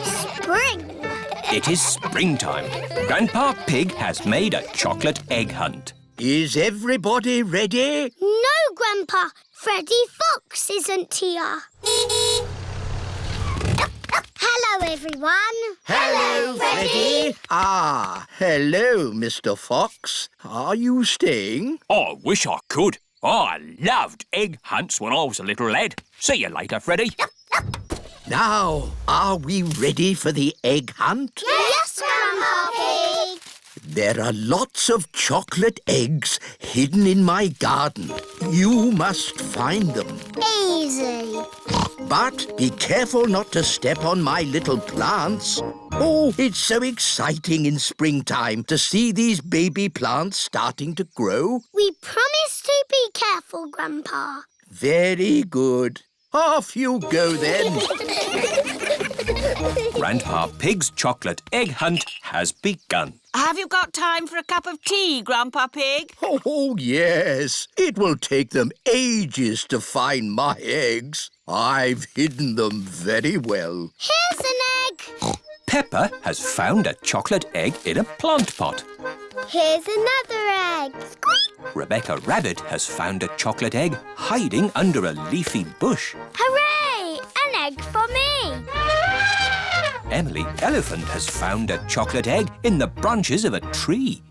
Spring. It is springtime. Grandpa Pig has made a chocolate egg hunt. Is everybody ready? No, Grandpa. Freddy Fox isn't here. Hello, everyone. Hello, Freddy. Ah, hello, Mr. Fox. Are you staying? I wish I could. I loved egg hunts when I was a little lad. See you later, Freddy. Now, are we ready for the egg hunt? Yes, Grandpa Pig. There are lots of chocolate eggs hidden in my garden. You must find them. Easy. But be careful not to step on my little plants. Oh, it's so exciting in springtime to see these baby plants starting to grow. We promise to be careful, Grandpa. Very good. Off you go then. Grandpa Pig's chocolate egg hunt has begun. Have you got time for a cup of tea, Grandpa Pig? Oh, yes. It will take them ages to find my eggs. I've hidden them very well. Here's an egg. Peppa has found a chocolate egg in a plant pot. Here's another egg. Squeak! Rebecca Rabbit has found a chocolate egg hiding under a leafy bush. Hooray! An egg for me. Emily Elephant has found a chocolate egg in the branches of a tree.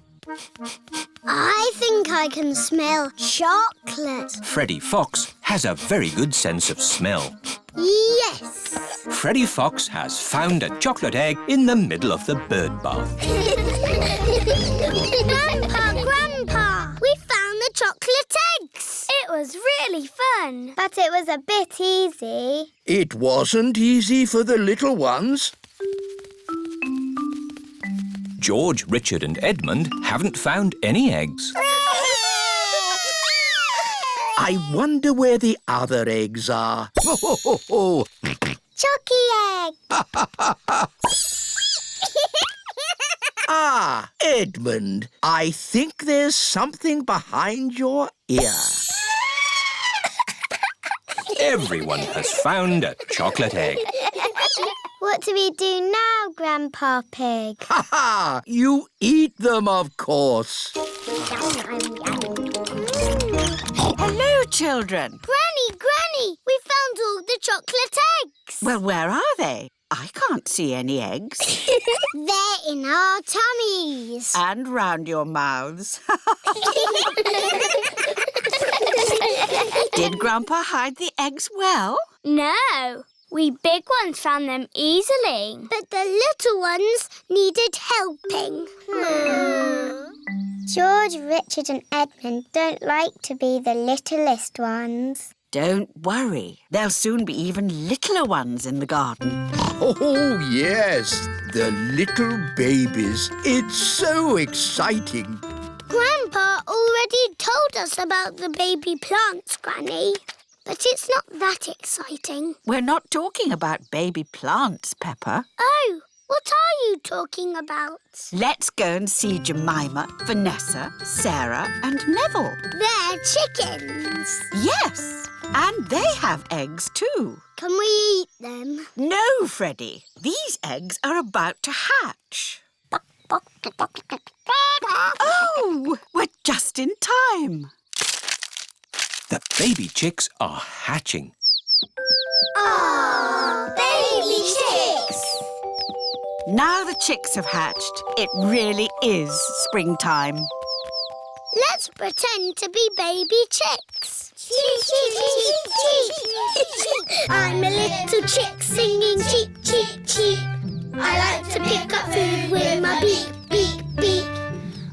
I think I can smell chocolate. Freddy Fox has a very good sense of smell. Yes. Freddy Fox has found a chocolate egg in the middle of the bird bath. Grandpa! We found the chocolate eggs. It was really fun. But it was a bit easy. It wasn't easy for the little ones. George, Richard and Edmund haven't found any eggs. I wonder where the other eggs are. Chucky egg. Ah, Edmund, I think there's something behind your ear. Everyone has found a chocolate egg. What do we do now, Grandpa Pig? Ha ha! You eat them, of course. Hello, children. Granny, we found all the chocolate eggs. Well, where are they? I can't see any eggs. They're in our tummies. And round your mouths. Did Grandpa hide the eggs well? No, we big ones found them easily. But the little ones needed helping. George, Richard and Edmund don't like to be the littlest ones. Don't worry. There'll soon be even littler ones in the garden. Oh, yes, the little babies. It's so exciting. Grandpa already told us about the baby plants, Granny. But it's not that exciting. We're not talking about baby plants, Peppa. Oh, what are you talking about? Let's go and see Jemima, Vanessa, Sarah and Neville. They're chickens. Yes, and they have eggs too. Can we eat them? No, Freddy. These eggs are about to hatch. Oh, we're just in time. The baby chicks are hatching. Oh, baby chicks! Now the chicks have hatched, it really is springtime. Let's pretend to be baby chicks. Cheep, cheep, cheep, cheep, cheep. I'm a little chick singing cheep, cheep, cheep. I like to pick up food with my beak, beak, beak.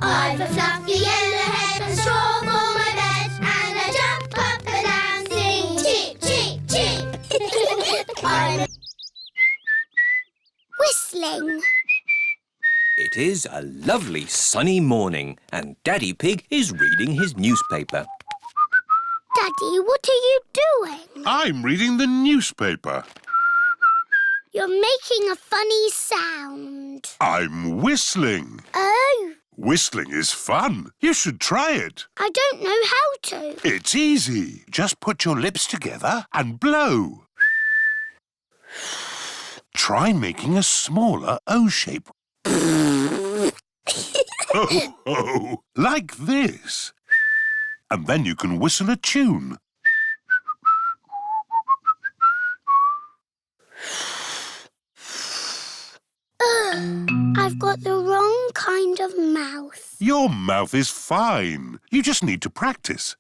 I've a fluffy yellow head and straw for my bed, and I jump up and down, sing cheep, cheep, cheep. I'm whistling. It is a lovely sunny morning and Daddy Pig is reading his newspaper. Daddy, what are you doing? I'm reading the newspaper. You're making a funny sound. I'm whistling. Oh, Whistling is fun. You should try it. I don't know how to. It's easy. Just put your lips together and blow. Try making a smaller O shape. Oh, like this. And then you can whistle a tune. I've got the wrong kind of mouth. Your mouth is fine. You just need to practice.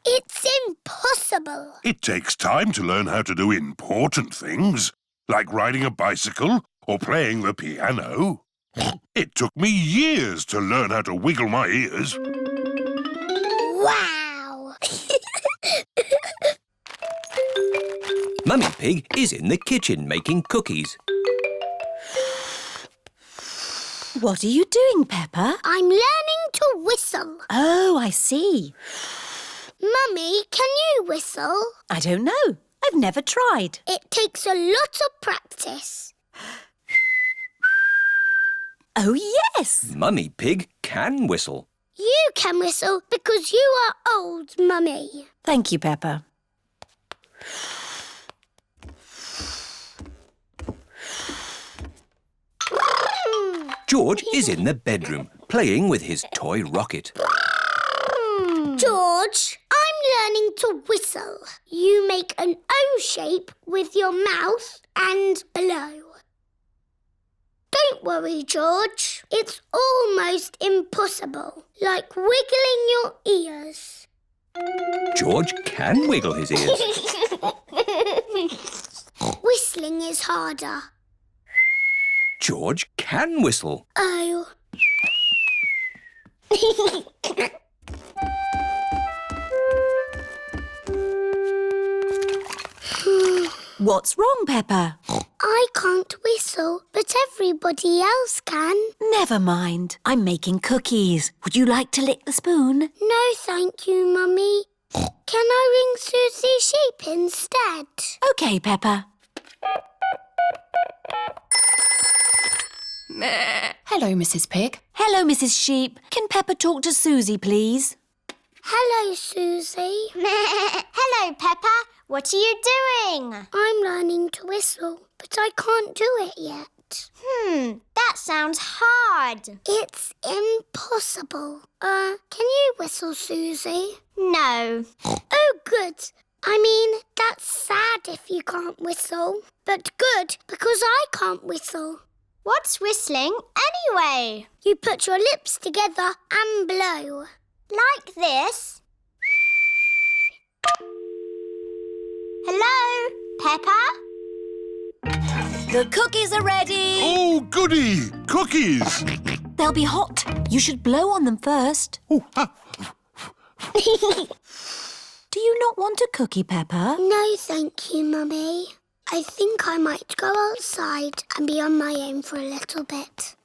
It's impossible. It takes time to learn how to do important things, like riding a bicycle or playing the piano. It took me years to learn how to wiggle my ears. Wow! Mummy Pig is in the kitchen making cookies. What are you doing, Peppa? I'm learning to whistle. Oh, I see. Mummy, can you whistle? I don't know. I've never tried. It takes a lot of practice. Oh, yes. Mummy Pig can whistle. You can whistle because you are old, Mummy. Thank you, Peppa. George is in the bedroom playing with his toy rocket. George, I'm learning to whistle. You make an O shape with your mouth and blow. Don't worry, George. It's almost impossible, like wiggling your ears. George can wiggle his ears. Whistling is harder. George can whistle. Oh. What's wrong, Peppa? I can't whistle, but everybody else can. Never mind. I'm making cookies. Would you like to lick the spoon? No, thank you, Mummy. Can I ring Susie Sheep instead? OK, Peppa. Hello, Mrs. Pig. Hello, Mrs. Sheep. Can Peppa talk to Susie, please? Hello, Susie. Hello, Peppa. What are you doing? I'm learning to whistle, but I can't do it yet. That sounds hard. It's impossible. Can you whistle, Susie? No. Oh, good. I mean, that's sad if you can't whistle, but good because I can't whistle. What's whistling anyway? You put your lips together and blow. Like this? Hello, Peppa? The cookies are ready. Oh, goody! Cookies! They'll be hot. You should blow on them first. Oh, Do you not want a cookie, Peppa? No, thank you, Mummy. I think I might go outside and be on my own for a little bit.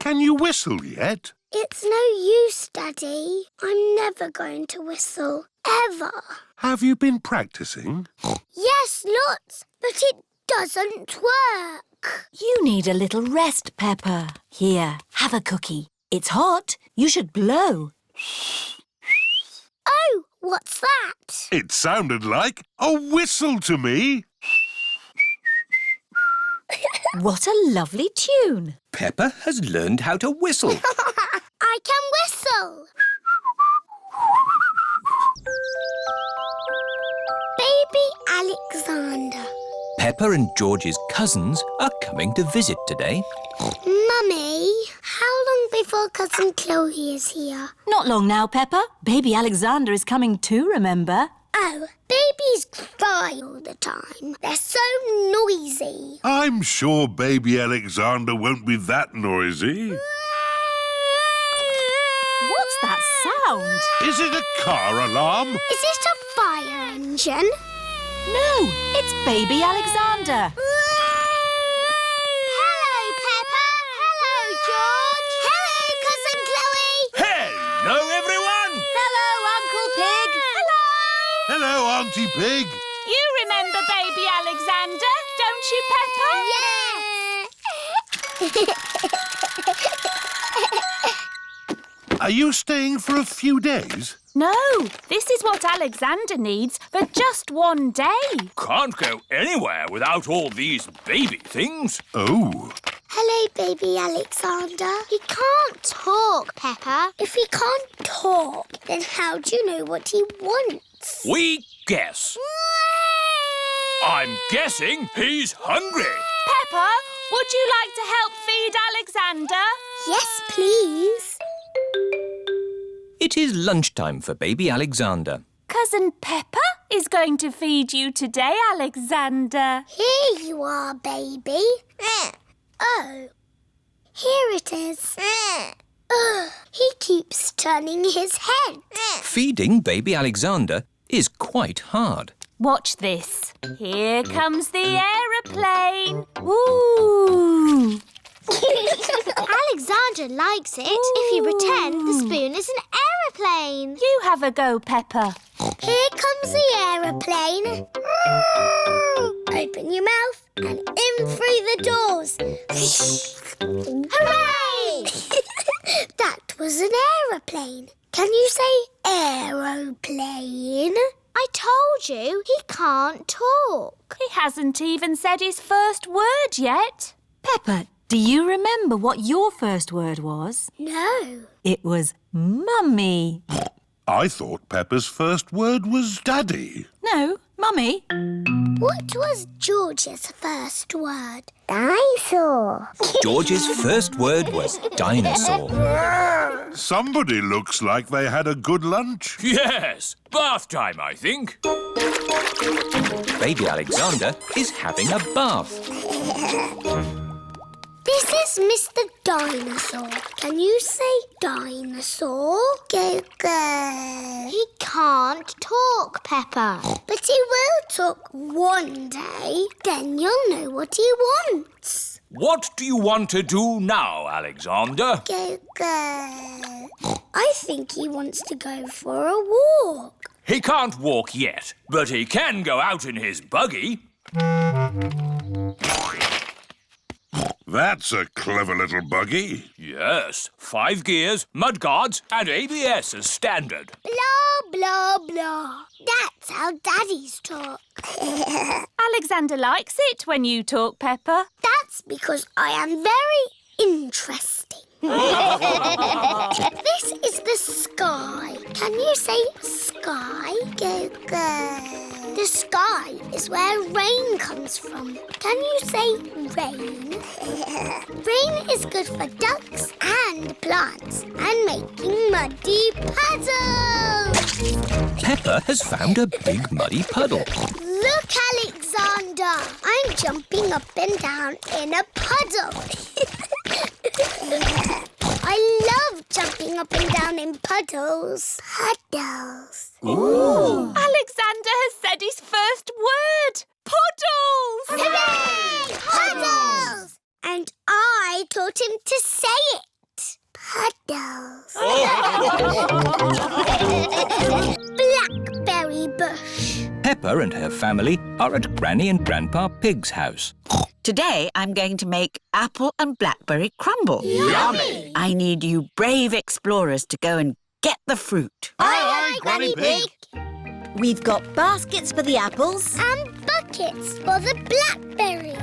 Can you whistle yet? It's no use, Daddy. I'm never going to whistle, ever. Have you been practicing? Yes, lots, but it doesn't work. You need a little rest, Peppa. Here, have a cookie. It's hot. You should blow. Oh, what's that? It sounded like a whistle to me. What a lovely tune. Peppa has learned how to whistle. I can whistle. Baby Alexander. Peppa and George's cousins are coming to visit today. Mummy, how long before Cousin Chloe is here? Not long now, Peppa. Baby Alexander is coming too, remember? Oh, babies cry all the time. They're so noisy. I'm sure baby Alexander won't be that noisy. What's that sound? Is it a car alarm? Is it a fire engine? No, it's Baby Alexander. Hello, Peppa. Hello, George. Hello, Cousin Chloe. Hello, everyone! Hello, Uncle Pig. Hello, Auntie Pig. You remember Baby Alexander, don't you, Peppa? Yes. Are you staying for a few days? No, this is what Alexander needs for just one day. Can't go anywhere without all these baby things. Oh. Hello, baby Alexander. He can't talk, Peppa. If he can't talk, then how do you know what he wants? We guess. I'm guessing he's hungry. Peppa, would you like to help feed Alexander? Yes, please. It is lunchtime for baby Alexander. Cousin Peppa is going to feed you today, Alexander. Here you are, baby. Oh, here it is. He keeps turning his head. Feeding baby Alexander is quite hard. Watch this. Here comes the aeroplane. Woo! Alexander likes it if you pretend the spoon is an aeroplane. You have a go, Peppa. Here comes the aeroplane. Open your mouth and in through the doors. Hooray! That was an aeroplane. Can you say aeroplane? I told you he can't talk. He hasn't even said his first word yet. Peppa, do you remember what your first word was? No. It was Mummy. I thought Peppa's first word was Daddy. No, Mummy. What was George's first word? Dinosaur. George's first word was dinosaur. Somebody looks like they had a good lunch. Yes, bath time, I think. Baby Alexander is having a bath. This is Mr. Dinosaur. Can you say dinosaur? Go, go. He can't talk, Peppa. But he will talk one day. Then you'll know what he wants. What do you want to do now, Alexander? Go, go. I think he wants to go for a walk. He can't walk yet, but he can go out in his buggy. That's a clever little buggy. Yes, 5 gears, mudguards and ABS as standard. Blah, blah, blah. That's how daddies talk. Alexander likes it when you talk, Peppa. That's because I am very interesting. This is the sky. Can you say sky? Go, go. The sky is where rain comes from. Can you say rain? Rain is good for ducks and plants and making muddy puddles. Peppa has found a big muddy puddle. Look, Alexander. I'm jumping up and down in a puddle. I love jumping up and down in puddles. Puddles. Ooh. Alexander has said his first word. Puddles! Hooray! Puddles! And I taught him to say it. Puddles. Blackberry bush. Peppa and her family are at Granny and Grandpa Pig's house. Today I'm going to make apple and blackberry crumble. Yummy! I need you brave explorers to go and get the fruit. Aye, aye, Granny Pig. We've got baskets for the apples. And buckets for the blackberries.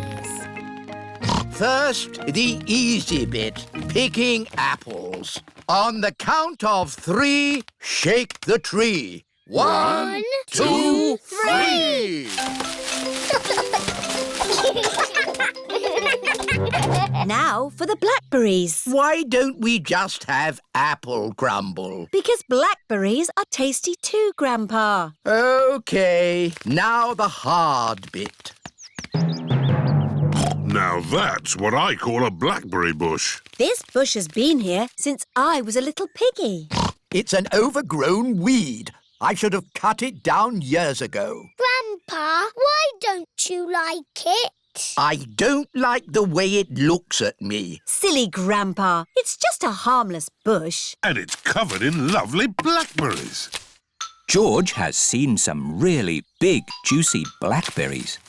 First, the easy bit, picking apples. On the count of 3, shake the tree. 1, 2, 3. Now for the blackberries. Why don't we just have apple crumble? Because blackberries are tasty too, Grandpa. OK, now the hard bit. Now that's what I call a blackberry bush. This bush has been here since I was a little piggy. It's an overgrown weed. I should have cut it down years ago. Grandpa, why don't you like it? I don't like the way it looks at me. Silly Grandpa. It's just a harmless bush. And it's covered in lovely blackberries. George has seen some really big, juicy blackberries.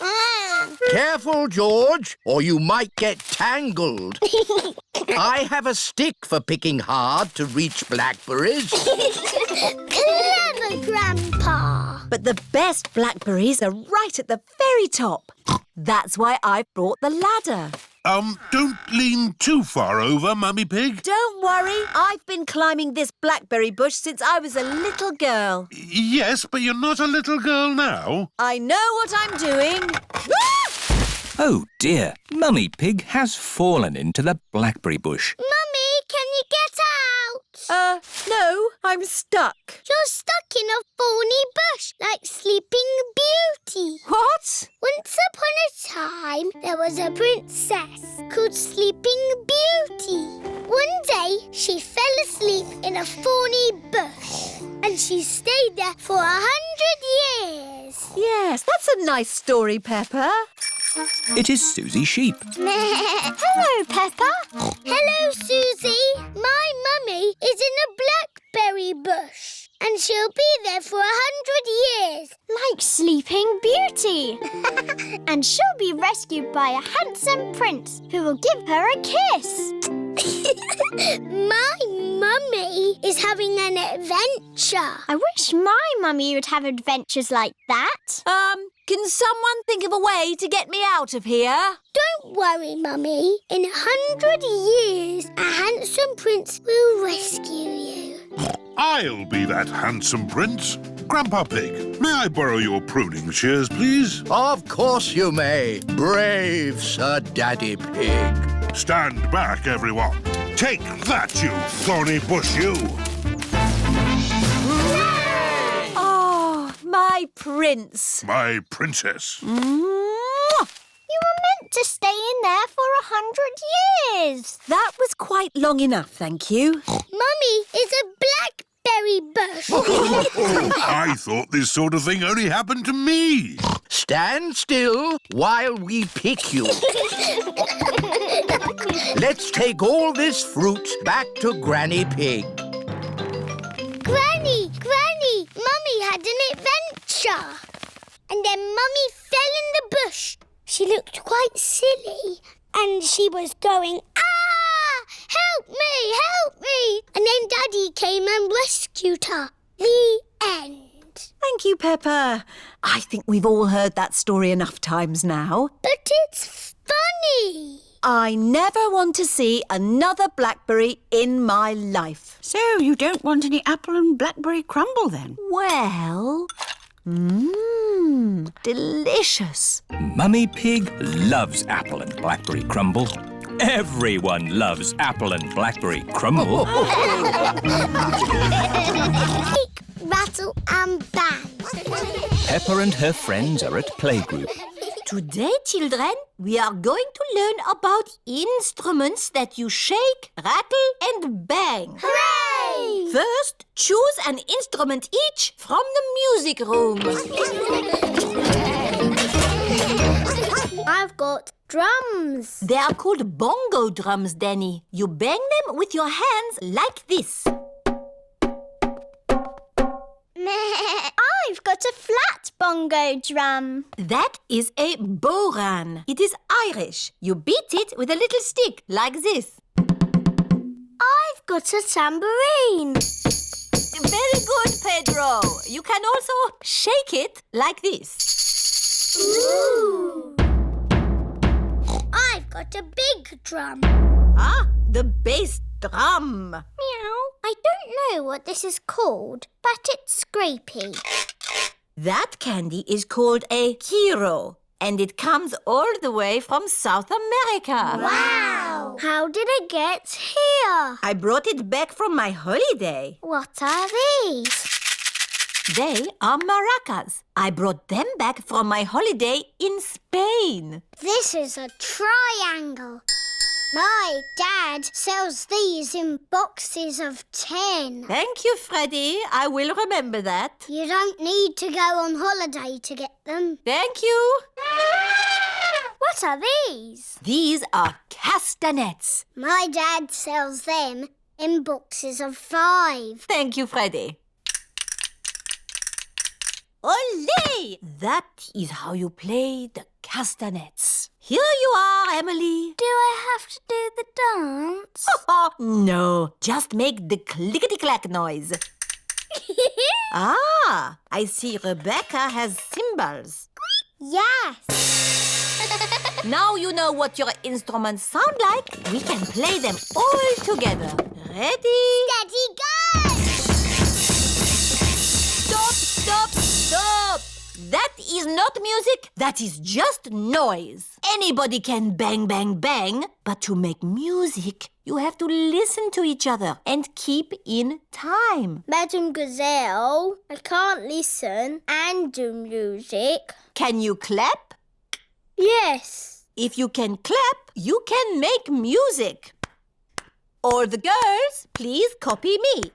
Careful, George, or you might get tangled. I have a stick for picking hard to reach blackberries. Clever, Grandpa. But the best blackberries are right at the very top. That's why I brought the ladder. Don't lean too far over, Mummy Pig. Don't worry, I've been climbing this blackberry bush since I was a little girl. Yes, but you're not a little girl now. I know what I'm doing. Oh dear, Mummy Pig has fallen into the blackberry bush. Mummy, can you get out? No, I'm stuck. You're stuck in a thorny bush like Sleeping Beauty. What? Once upon a time, there was a princess called Sleeping Beauty. One day, she fell asleep in a thorny bush, and she stayed there for 100 years. Yes, that's a nice story, Peppa. It is Susie Sheep. Hello, Peppa. Hello, Susie. My mummy is in a blackberry bush, and she'll be there for 100 years. Like Sleeping Beauty. And she'll be rescued by a handsome prince who will give her a kiss. My mummy is having an adventure. I wish my mummy would have adventures like that. Can someone think of a way to get me out of here? Don't worry, Mummy. In 100 years, a handsome prince will rescue you. I'll be that handsome prince. Grandpa Pig, may I borrow your pruning shears, please? Of course you may, brave Sir Daddy Pig. Stand back, everyone. Take that, you thorny bush, you! Oh, my prince. My princess. You were meant to stay in there for 100 years. That was quite long enough, thank you. Mummy is a blackberry bush. I thought this sort of thing only happened to me. Stand still while we pick you. Let's take all this fruit back to Granny Pig. Granny, Mummy had an adventure. And then Mummy fell in the bush. She looked quite silly. And she was going, ah! Help me, help me! And then Daddy came and rescued her. The end. Thank you, Peppa. I think we've all heard that story enough times now. But it's funny. I never want to see another blackberry in my life. So you don't want any apple and blackberry crumble then? Well, delicious. Mummy Pig loves apple and blackberry crumble. Everyone loves apple and blackberry crumble. Tick, rattle and bang. Peppa and her friends are at playgroup. Today, children, we are going to learn about instruments that you shake, rattle and bang. Hooray! First, choose an instrument each from the music room. I've got drums. They are called bongo drums, Danny. You bang them with your hands like this. I've got a flat bongo drum. That is a boran. It is Irish. You beat it with a little stick like this. I've got a tambourine. Very good, Pedro. You can also shake it like this. Ooh. I've got a big drum. Ah, the bass drum. Meow. I don't know what this is called, but it's scrapey. That candy is called a hero, and it comes all the way from South America. Wow! How did it get here? I brought it back from my holiday. What are these? They are maracas. I brought them back from my holiday in Spain. This is a triangle. My dad sells these in boxes of 10. Thank you, Freddie. I will remember that. You don't need to go on holiday to get them. Thank you. What are these? These are castanets. My dad sells them in boxes of 5. Thank you, Freddie. Olé! That is how you play the castanets. Here you are, Emily. Do I have to do the dance? No, just make the clickety-clack noise. I see Rebecca has cymbals. Yes. Now you know what your instruments sound like. We can play them all together. Ready? Steady, go! Stop, stop, stop! That is not music. That is just noise. Anybody can bang, bang, bang. But to make music, you have to listen to each other and keep in time. Madam Gazelle, I can't listen and do music. Can you clap? Yes. If you can clap, you can make music. All the girls, please copy me.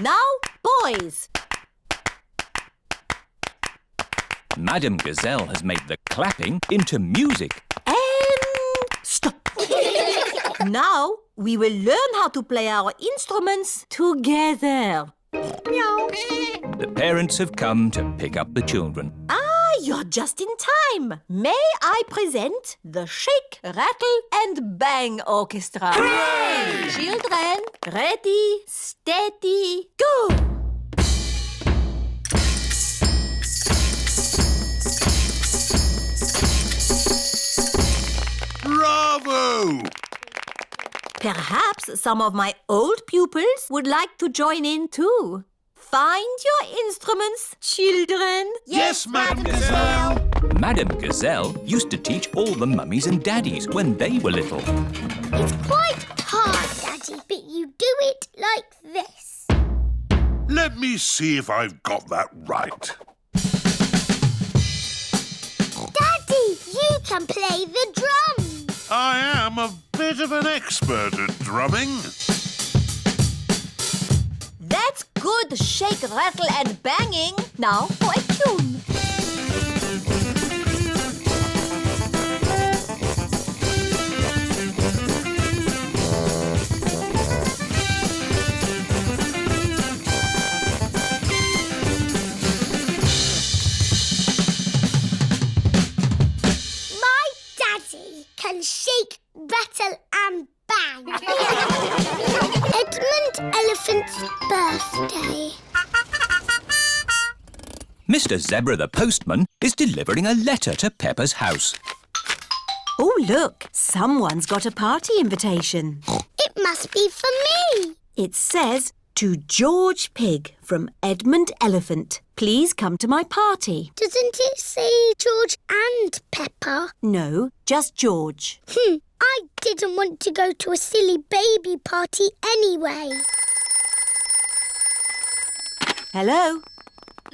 Now, boys. Madam Gazelle has made the clapping into music. And stop. Now, we will learn how to play our instruments together. Meow. The parents have come to pick up the children. You're just in time. May I present the Shake, Rattle and Bang Orchestra. Hooray! Children, ready, steady, go! Bravo! Perhaps some of my old pupils would like to join in too. Find your instruments, children. Yes, Madam Gazelle. Madam Gazelle used to teach all the mummies and daddies when they were little. It's quite hard, Daddy, but you do it like this. Let me see if I've got that right. Daddy, you can play the drums. I am a bit of an expert at drumming. That's good shake, rattle and banging. Now for a tune. My daddy can shake, rattle and bang. Edmund Elephant's birthday. Mr. Zebra the postman is delivering a letter to Peppa's house. Oh, look. Someone's got a party invitation. It must be for me. It says, to George Pig from Edmund Elephant. Please come to my party. Doesn't it say George and Peppa? No, just George. I didn't want to go to a silly baby party anyway. Hello?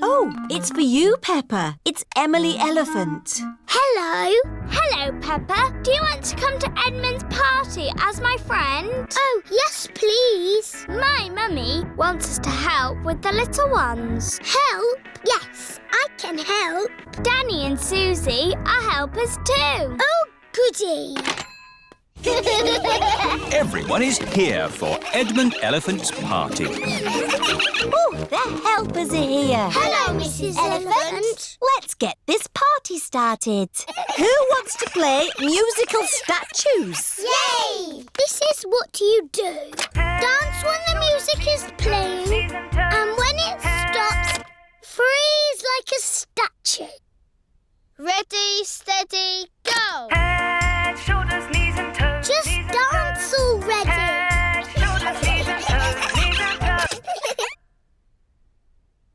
Oh, it's for you, Peppa. It's Emily Elephant. Hello. Hello, Peppa. Do you want to come to Edmund's party as my friend? Oh, yes, please. My mummy wants us to help with the little ones. Help? Yes, I can help. Danny and Susie are helpers too. Oh, goody. Everyone is here for Edmund Elephant's party. Oh, the helpers are here. Hello, Mrs. Elephant. Let's get this party started. Who wants to play musical statues? Yay! This is what you do. Dance when the music is playing, and when it stops, freeze like a statue. Ready, steady, go! Head, shoulders, knees and toes. Just dance already. Head, shoulders, knees and toes. Knees and toes.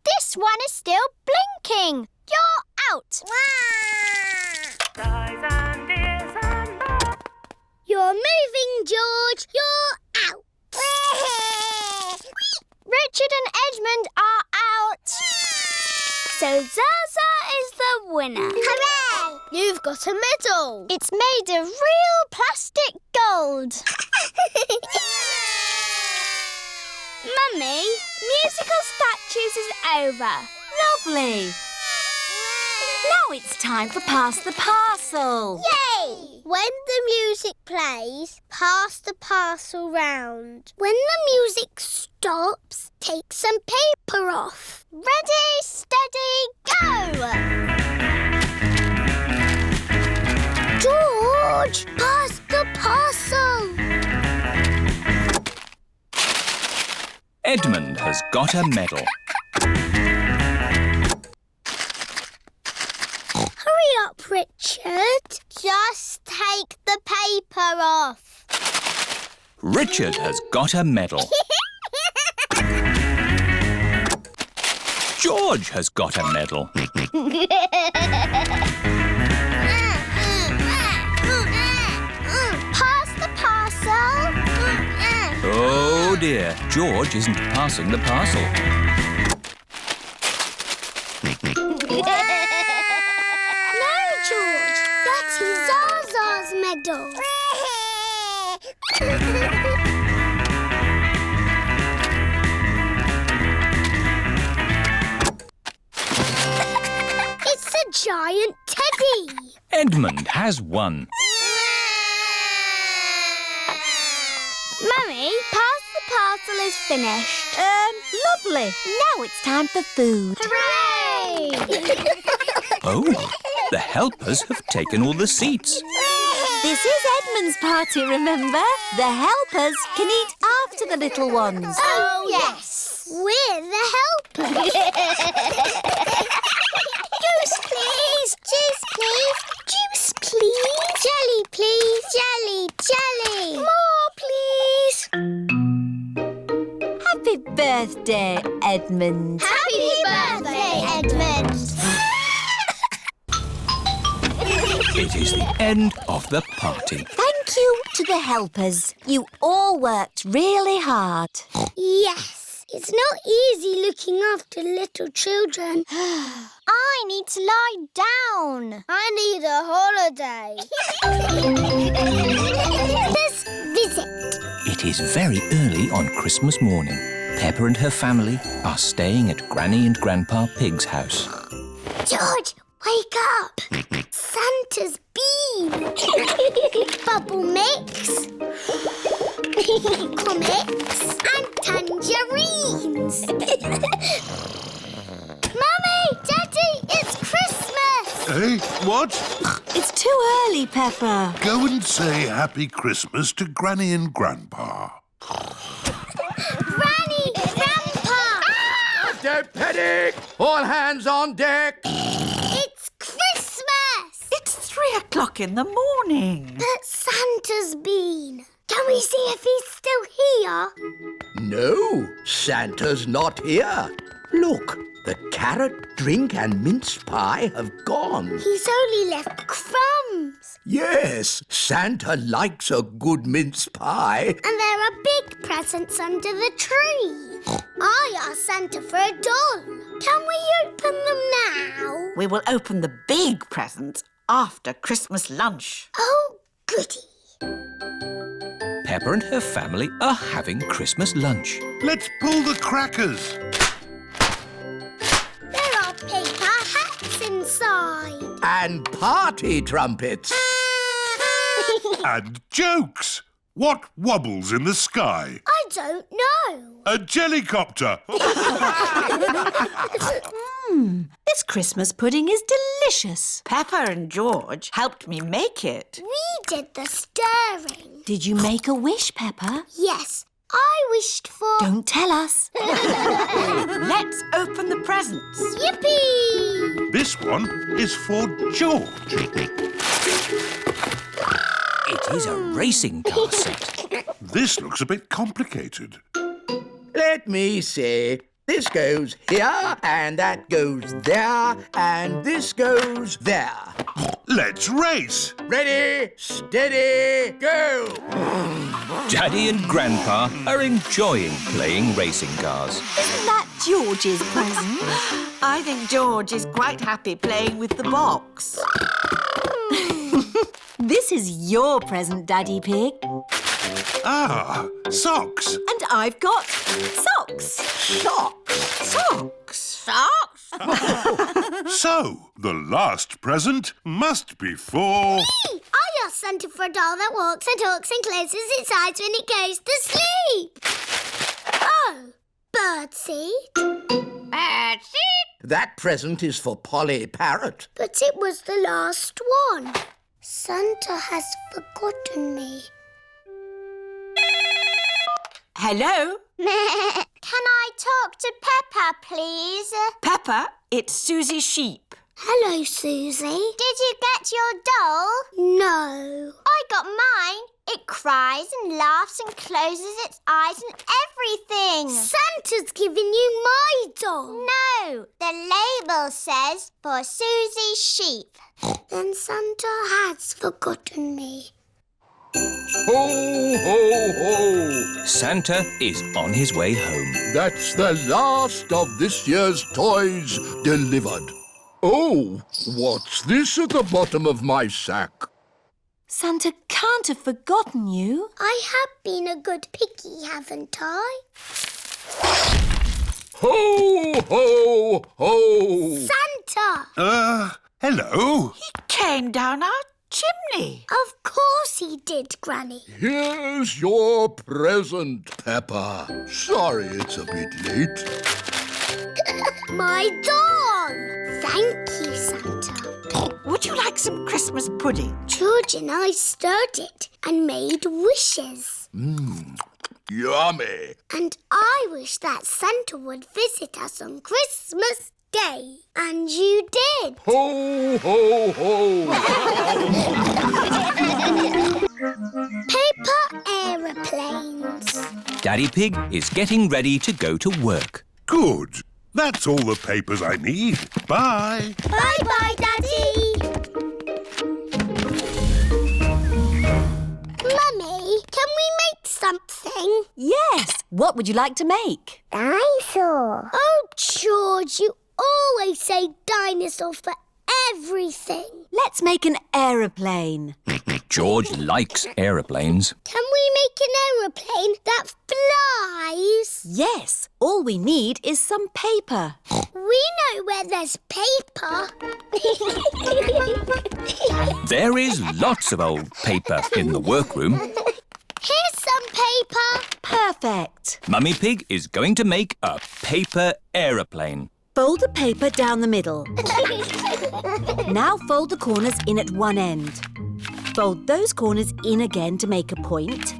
This one is still blinking. You're out. Eyes and ears and mouth. You're moving, George. You're out. Richard and Edmund are out. So Zaza is the winner. Hooray! You've got a medal. It's made of real plastic gold. Mummy, musical statues is over. Lovely. Now it's time for Pass the Parcel. Yay! Hooray! When the music plays, pass the parcel round. When the music stops, take some paper off. Ready, steady, go! George, pass the parcel. Edmund has got a medal. Hurry up, Richard. Just take the paper off. Richard has got a medal. George has got a medal. Pass the parcel. Oh dear, George isn't passing the parcel. No, George, that is Zaza's medal. It's a giant teddy. Edmund has won. Mummy, pass the parcel is finished. Lovely. Now it's time for food. Hooray! Oh, the helpers have taken all the seats. This is Edmund's party, remember? The helpers can eat after the little ones. Oh, yes. We're the helpers. Juice, please. Juice, please. Juice, please. Jelly, please. Jelly, jelly. More, please. Happy birthday, Edmund. Happy birthday, Edmund. It is the end of the party. Thank you to the helpers. You all worked really hard. Yes, it's not easy looking after little children. I need to lie down. I need a holiday. Let's visit. It is very early on Christmas morning. Peppa and her family are staying at Granny and Grandpa Pig's house. George, wake up. Santa's bean. Bubble mix. Comics and tangerines. Mummy, Daddy, it's Christmas. Eh? What? It's too early, Peppa. Go and say Happy Christmas to Granny and Grandpa. Granny, Grandpa. Don't panic! All hands on deck! It's Christmas. It's 3 o'clock in the morning. But Santa's been. Can we see if he's still here? No, Santa's not here. Look, the carrot, drink and mince pie have gone. He's only left crumbs. Yes, Santa likes a good mince pie. And there are big presents under the tree. I asked Santa for a doll. Can we open them now? We will open the big presents after Christmas lunch. Oh, goody. Peppa and her family are having Christmas lunch. Let's pull the crackers. There are paper hats inside. And party trumpets. And jokes. What wobbles in the sky? I don't know. A jellycopter. This Christmas pudding is delicious. Peppa and George helped me make it. We did the stirring. Did you make a wish, Peppa? Yes, I wished for... Don't tell us. Let's open the presents. Yippee! This one is for George. It is a racing car set. This looks a bit complicated. Let me see. This goes here, and that goes there, and this goes there. Let's race. Ready, steady, go! Daddy and Grandpa are enjoying playing racing cars. Isn't that George's present? I think George is quite happy playing with the box. This is your present, Daddy Pig. Ah, socks. And I've got socks. Socks! Socks. Socks? So, the last present must be for... I ask Santa for a doll that walks and talks and closes its eyes when it goes to sleep. Oh, birdseed. Birdseed? That present is for Polly Parrot. But it was the last one. Santa has forgotten me. Hello? Can I talk to Peppa, please? Peppa, it's Susie Sheep. Hello, Susie. Did you get your doll? No. I got mine. It cries and laughs and closes its eyes and everything. Santa's given you my doll. No, the label says for Susie Sheep. Then Santa has forgotten me. Ho, ho, ho! Santa is on his way home. That's the last of this year's toys delivered. Oh, what's this at the bottom of my sack? Santa can't have forgotten you. I have been a good piggy, haven't I? Ho, ho, ho! Santa! Hello? He came down our chimney. Of course he did, Granny. Here's your present, Peppa. Sorry it's a bit late. My doll! Thank you, Santa. Would you like some Christmas pudding? George and I stirred it and made wishes. Yummy! And I wish that Santa would visit us on Christmas Day. And you did. Ho, ho, ho! Paper aeroplanes. Daddy Pig is getting ready to go to work. Good. That's all the papers I need. Bye. Bye-bye, Daddy. Mummy, can we make something? Yes. What would you like to make? Dinosaur. Oh, George, you always say dinosaur for everything. Let's make an aeroplane. George likes aeroplanes. Can we make an aeroplane that flies? Yes. All we need is some paper. We know where there's paper. There is lots of old paper in the workroom. Here's some paper. Perfect. Mummy Pig is going to make a paper aeroplane. Fold the paper down the middle. Now fold the corners in at one end. Fold those corners in again to make a point.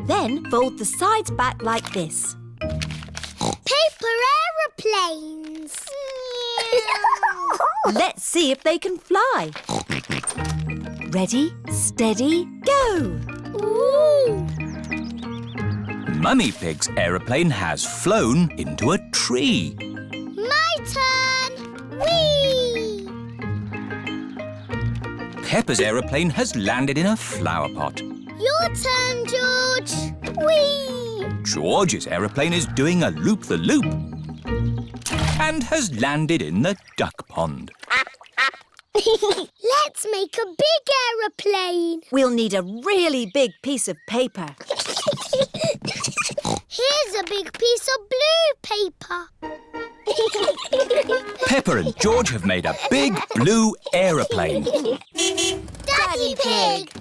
Then fold the sides back like this. Paper aeroplanes. Let's see if they can fly. Ready, steady, go! Ooh. Mummy Pig's aeroplane has flown into a tree. My turn. Whee! Peppa's aeroplane has landed in a flower pot. Your turn, George. Whee! George's aeroplane is doing a loop-the-loop and has landed in the duck pond. Let's make a big aeroplane. We'll need a really big piece of paper. Here's a big piece of blue paper. Peppa and George have made a big blue aeroplane. Daddy Pig.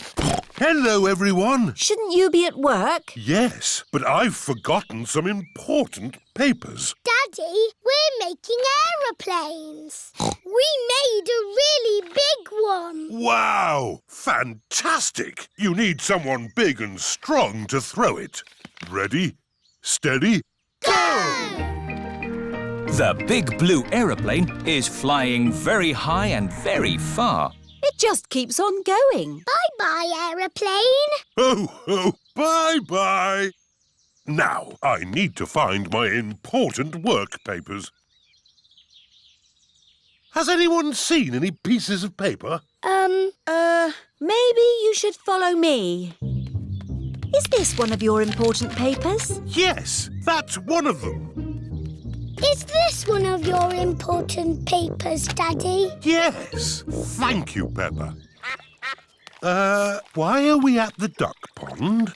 Hello, everyone. Shouldn't you be at work? Yes, but I've forgotten some important papers. Daddy, we're making aeroplanes. We made a really big one. Wow! Fantastic! You need someone big and strong to throw it. Ready, steady, go! The big blue aeroplane is flying very high and very far. It just keeps on going. Bye-bye, aeroplane. Ho, ho, bye-bye. Now, I need to find my important work papers. Has anyone seen any pieces of paper? Maybe you should follow me. Is this one of your important papers? Yes, that's one of them. Is this one of your important papers, Daddy? Yes. Thank you, Peppa. Why are we at the duck pond?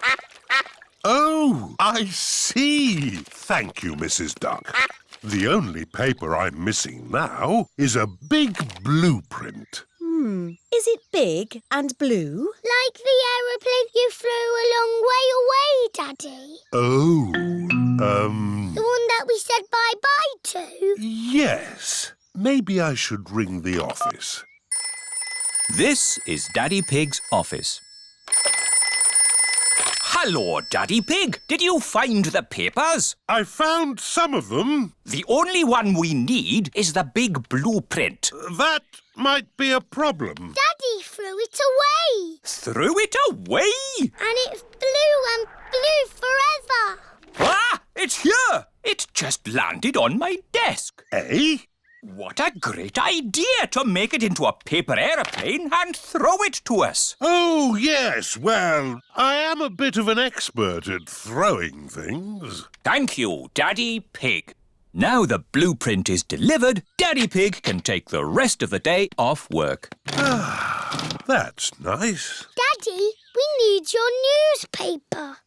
Oh, I see. Thank you, Mrs. Duck. The only paper I'm missing now is a big blueprint. Is it big and blue? Like the aeroplane you flew a long way away, Daddy. Oh, The one that we said bye-bye to. yes. Maybe I should ring the office. This is Daddy Pig's office. Hello, Daddy Pig. Did you find the papers? I found some of them. The only one we need is the big blueprint. That might be a problem. Daddy threw it away. Threw it away? And it flew and flew forever. Ah! It's here! It just landed on my desk. Eh? What a great idea to make it into a paper aeroplane and throw it to us. Oh, yes. Well, I am a bit of an expert at throwing things. Thank you, Daddy Pig. Now the blueprint is delivered, Daddy Pig can take the rest of the day off work. That's nice. Daddy, we need your newspaper.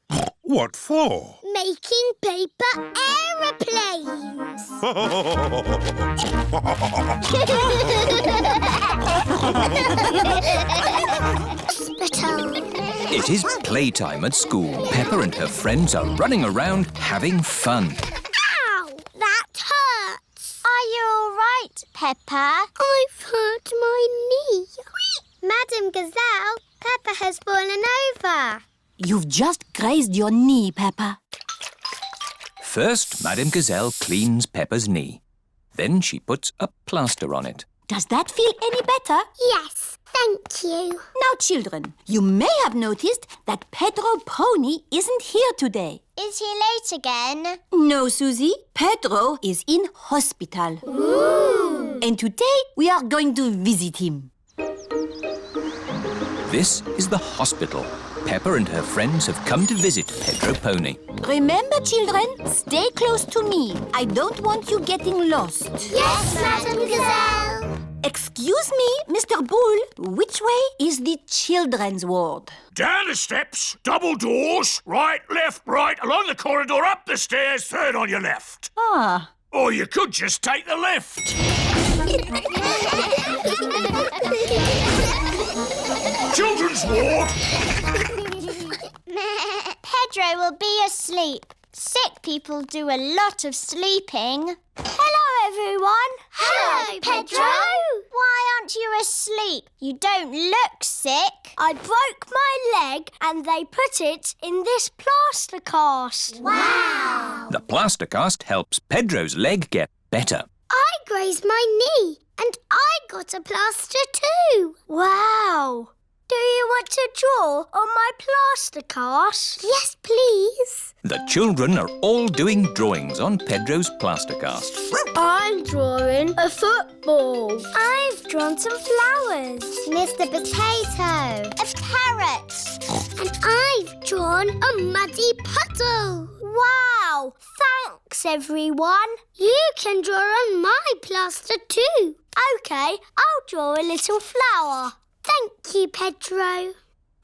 What for? Making paper aeroplanes. Hospital. It is playtime at school. Peppa and her friends are running around having fun. Ow! That hurts. Are you all right, Peppa? I've hurt my knee. Madam Gazelle, Peppa has fallen over. You've just grazed your knee, Peppa. First, Madame Gazelle cleans Peppa's knee. Then she puts a plaster on it. Does that feel any better? Yes, thank you. Now, children, you may have noticed that Pedro Pony isn't here today. Is he late again? No, Susie. Pedro is in hospital. Ooh. And today we are going to visit him. This is the hospital. Peppa and her friends have come to visit Pedro Pony. Remember, children, stay close to me. I don't want you getting lost. Yes, Madam Gazelle. Excuse me, Mr. Bull. Which way is the children's ward? Down the steps, double doors, right, left, right, along the corridor, up the stairs, third on your left. Ah. Or you could just take the left. Children's ward. Pedro will be asleep. Sick people do a lot of sleeping. Hello, everyone. Hello, Pedro. Why aren't you asleep? You don't look sick. I broke my leg and they put it in this plaster cast. Wow. The plaster cast helps Pedro's leg get better. I grazed my knee and I got a plaster too. Wow. Do you want to draw on my plaster cast? Yes, please. The children are all doing drawings on Pedro's plaster cast. I'm drawing a football. I've drawn some flowers. Mr. Potato. A parrot. And I've drawn a muddy puddle. Wow! Thanks, everyone. You can draw on my plaster too. OK, I'll draw a little flower. Thank you, Pedro.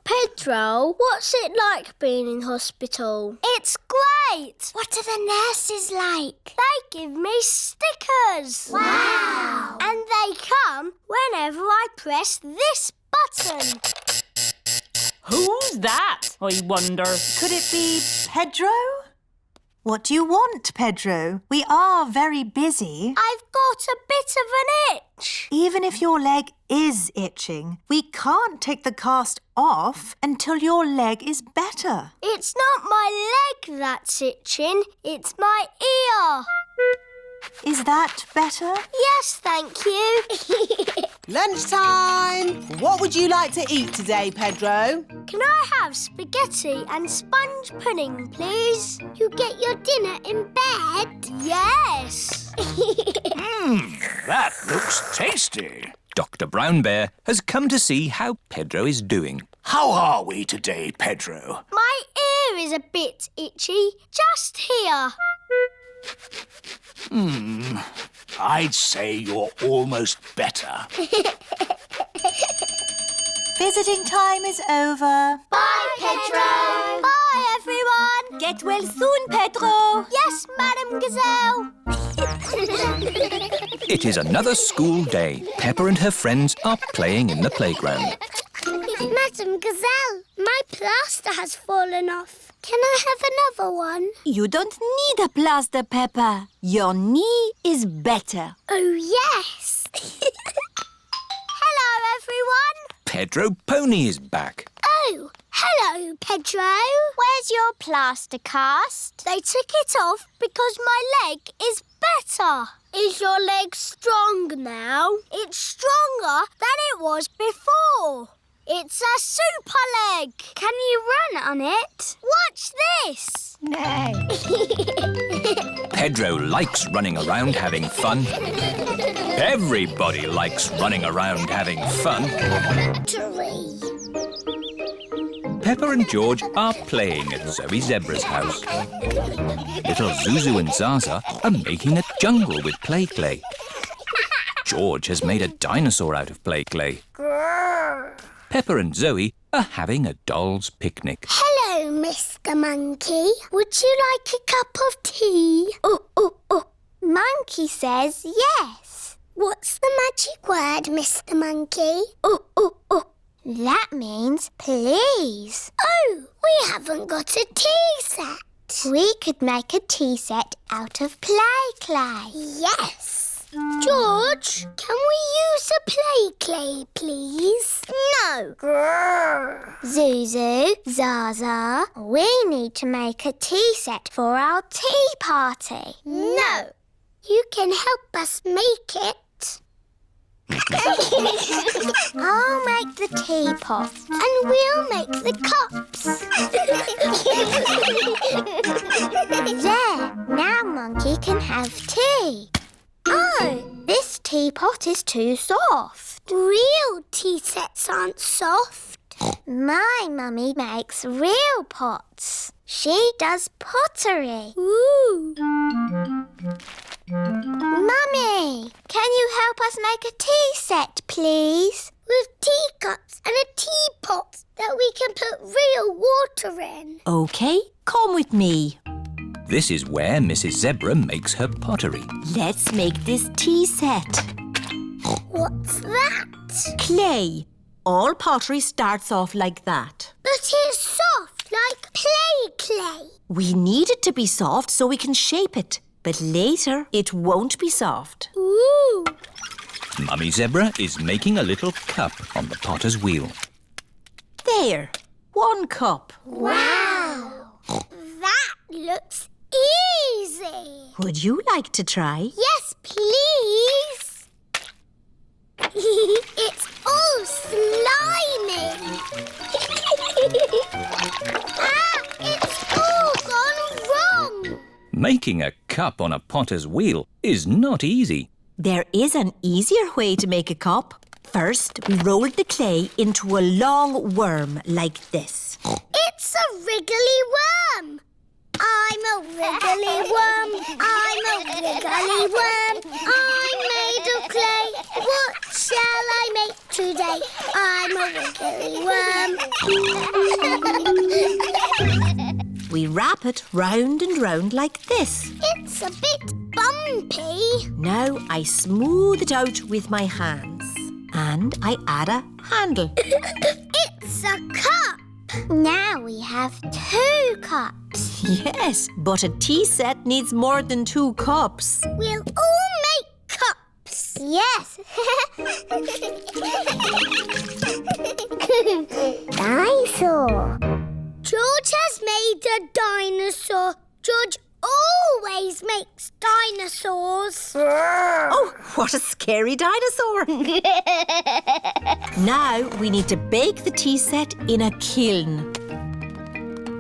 Pedro, what's it like being in hospital? It's great. What are the nurses like? They give me stickers. Wow. And they come whenever I press this button. Who's that, I wonder? Could it be Pedro? What do you want, Pedro? We are very busy. I've got a bit of an itch. Even if your leg is itching, we can't take the cast off until your leg is better. It's not my leg that's itching, it's my ear. Is that better? Yes, thank you. Lunchtime! What would you like to eat today, Pedro? Can I have spaghetti and sponge pudding, please? You get your dinner in bed? Yes. That looks tasty. Dr. Brown Bear has come to see how Pedro is doing. How are we today, Pedro? My ear is a bit itchy, just here. I'd say you're almost better. Visiting time is over. Bye, Pedro. Bye, everyone. Get well soon, Pedro. Yes, Madam Gazelle. It is another school day. Peppa and her friends are playing in the playground. Madam Gazelle, my plaster has fallen off. Can I have another one? You don't need a plaster, Peppa. Your knee is better. Oh, yes. Hello, everyone. Pedro Pony is back. Oh, hello, Pedro. Where's your plaster cast? They took it off because my leg is better. Is your leg strong now? It's stronger than it was before. It's a super leg. Can you run on it? Watch this. No. Pedro likes running around having fun. Everybody likes running around having fun. Pottery. Peppa and George are playing at Zoe Zebra's house. Little Zuzu and Zaza are making a jungle with play clay. George has made a dinosaur out of play clay. Grrr. Peppa and Zoe are having a doll's picnic. Hello, Mr. Monkey. Would you like a cup of tea? Oh. Monkey says yes. What's the magic word, Mr. Monkey? Oh. That means please. Oh, we haven't got a tea set. We could make a tea set out of play clay. Yes. George, can we use a play clay, please? No. Grrr. Zuzu, Zaza, we need to make a tea set for our tea party. No. You can help us make it. I'll make the teapot. And we'll make the cups. There, now Monkey can have tea. Oh, this teapot is too soft. Real tea sets aren't soft. My mummy makes real pots. She does pottery. Ooh. Mummy, can you help us make a tea set, please? With teacups and a teapot that we can put real water in. OK, come with me. This is where Mrs. Zebra makes her pottery. Let's make this tea set. What's that? Clay. All pottery starts off like that. But it's soft, like play clay. We need it to be soft so we can shape it. But later, it won't be soft. Ooh. Mummy Zebra is making a little cup on the potter's wheel. There, 1 cup. Wow. That looks easy. Would you like to try? Yes, please. It's all slimy. It's all gone wrong. Making a cup on a potter's wheel is not easy. There is an easier way to make a cup. First, we roll the clay into a long worm like this. It's a wriggly worm. I'm a wriggly worm. I'm a wriggly worm. I'm made of clay. What shall I make today? I'm a wriggly worm. We wrap it round and round like this. It's a bit bumpy. Now I smooth it out with my hands. And I add a handle. It's a cup. Now we have 2 cups. Yes, but a tea set needs more than 2 cups. We'll all make cups. Yes. Dinosaur. George has made a dinosaur. George always makes dinosaurs. Oh, what a scary dinosaur. Now we need to bake the tea set in a kiln.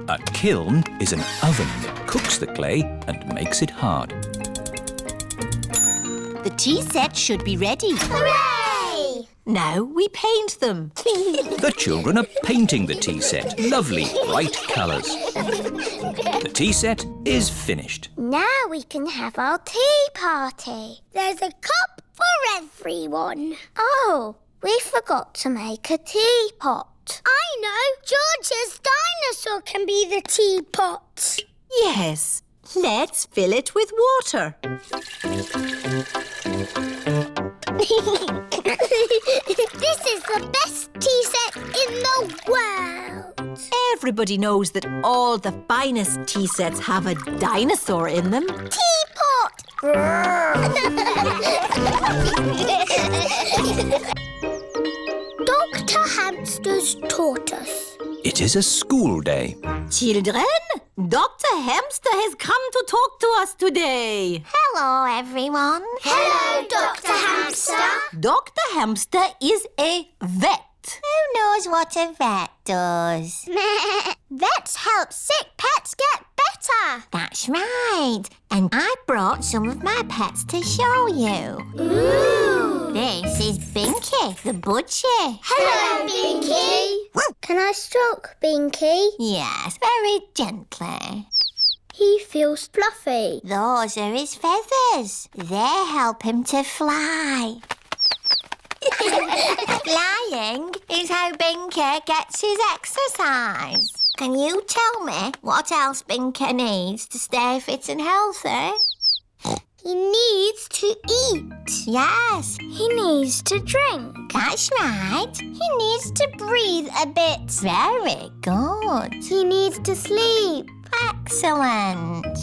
A kiln is an oven that cooks the clay and makes it hard. The tea set should be ready. Hooray! Now we paint them. The children are painting the tea set. Lovely, bright colours. The tea set is finished. Now we can have our tea party. There's a cup for everyone. Oh, we forgot to make a teapot. I know. George's dinosaur can be the teapot. Yes, Let's fill it with water. This is the best tea set in the world. Everybody knows that all the finest tea sets have a dinosaur in them. Teapot! Dr. Hamster's tortoise. It is a school day. Children, Dr. Hamster has come to talk to us today. Hello, everyone. Hello, Dr. Hamster. Dr. Hamster is a vet. Who knows what a vet does? Vets help sick pets get better. That's right. And I brought some of my pets to show you. Ooh. This is Binky, the budgie. Hello, Binky. Can I stroke Binky? Yes, very gently. He feels fluffy. Those are his feathers. They help him to fly. Flying is how Binky gets his exercise. Can you tell me what else Binky needs to stay fit and healthy? He needs to eat. Yes. He needs to drink. That's right. He needs to breathe a bit. Very good. He needs to sleep. Excellent.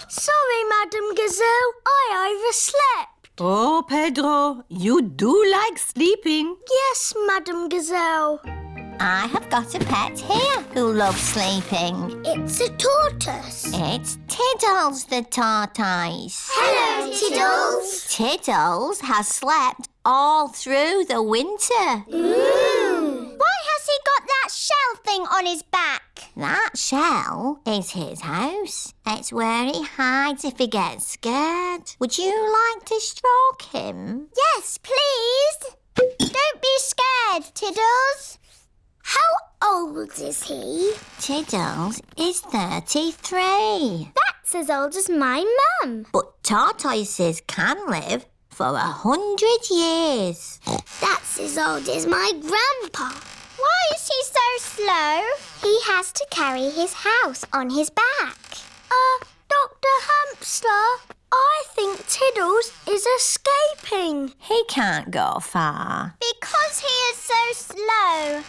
Sorry, Madam Gazelle. I overslept. Oh, Pedro, you do like sleeping. Yes, Madam Gazelle. I have got a pet here who loves sleeping. It's a tortoise. It's Tiddles the tortoise. Hello, Tiddles. Tiddles has slept all through the winter. Ooh. Why has he got that shell thing on his back? That shell is his house. It's where he hides if he gets scared. Would you like to stroke him? Yes, please. Don't be scared, Tiddles. How old is he? Tiddles is 33. That's as old as my mum. But tortoises can live for 100 years. That's as old as my grandpa. Why is he so slow? He has to carry his house on his back. Dr. Hamster, I think Tiddles is escaping. He can't go far. Because he is so slow.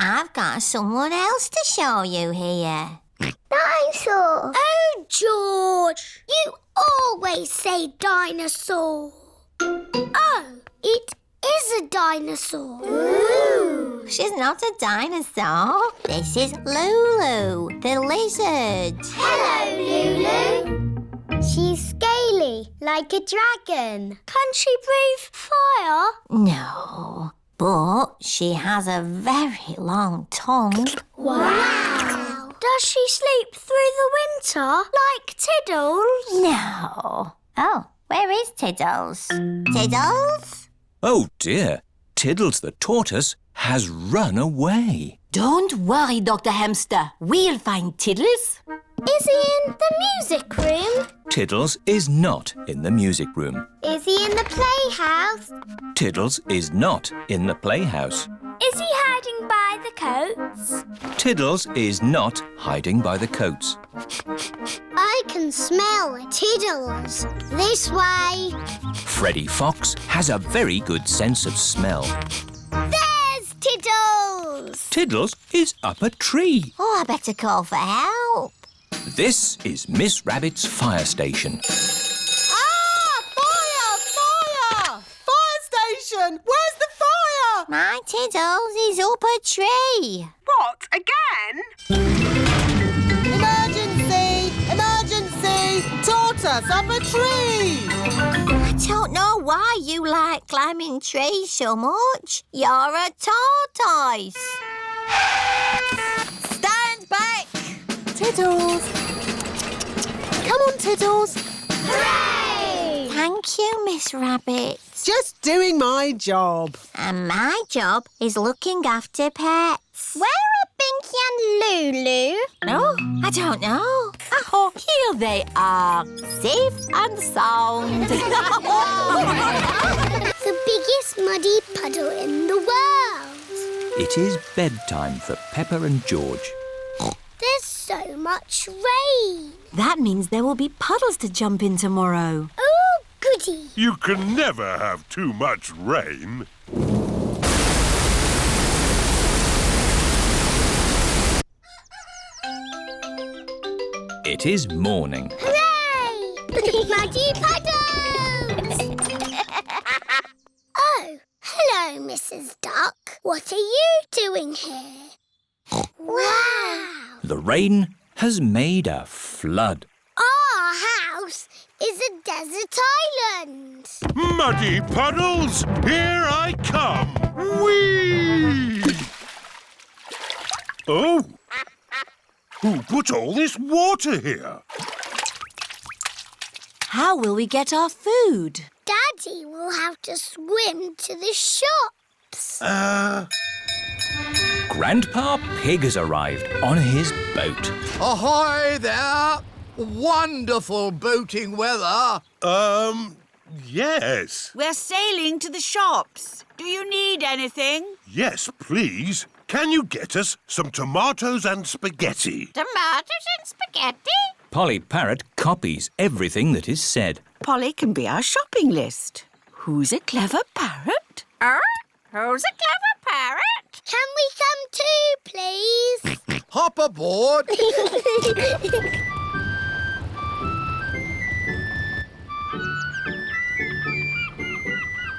I've got someone else to show you here. Dinosaur. Oh, George. You always say dinosaur. Oh, it is a dinosaur. Ooh. She's not a dinosaur. This is Lulu, the lizard. Hello, Lulu. She's scaly, like a dragon. Can she breathe fire? No. But she has a very long tongue. Wow! Does she sleep through the winter like Tiddles? No. Oh, where is Tiddles? Tiddles? Oh dear, Tiddles the tortoise has run away. Don't worry, Dr. Hamster. We'll find Tiddles. Is he in the music room? Tiddles is not in the music room. Is he in the playhouse? Tiddles is not in the playhouse. Is he hiding by the coats? Tiddles is not hiding by the coats. I can smell Tiddles. This way. Freddy Fox has a very good sense of smell. There's Tiddles! Tiddles is up a tree. Oh, I better call for help. This is Miss Rabbit's fire station. Ah! Fire! Fire! Fire station! Where's the fire? My Tiddles is up a tree. What? Again? Emergency! Emergency! Tortoise up a tree! I don't know why you like climbing trees so much. You're a tortoise. Stand back! Tiddles! Come on, Tiddles! Hooray! Thank you, Miss Rabbit. Just doing my job. And my job is looking after pets. Where are Binky and Lulu? No, I don't know. Oh, here they are, safe and sound. The biggest muddy puddle in the world. It is bedtime for Peppa and George. There's so much rain. That means there will be puddles to jump in tomorrow. Oh, goody. You can never have too much rain. It is morning. Hooray! Muddy puddles! Oh, hello, Mrs. Duck. What are you doing here? Wow! The rain has made a flood. Our house is a desert island. Muddy puddles, here I come. Whee! Oh! Who put all this water here? How will we get our food? Daddy will have to swim to the shops. Grandpa Pig has arrived on his boat. Ahoy there! Wonderful boating weather. Yes. We're sailing to the shops. Do you need anything? Yes, please. Can you get us some tomatoes and spaghetti? Tomatoes and spaghetti? Polly Parrot copies everything that is said. Polly can be our shopping list. Who's a clever parrot? Who's a clever parrot? Can we come too, please? Hop aboard.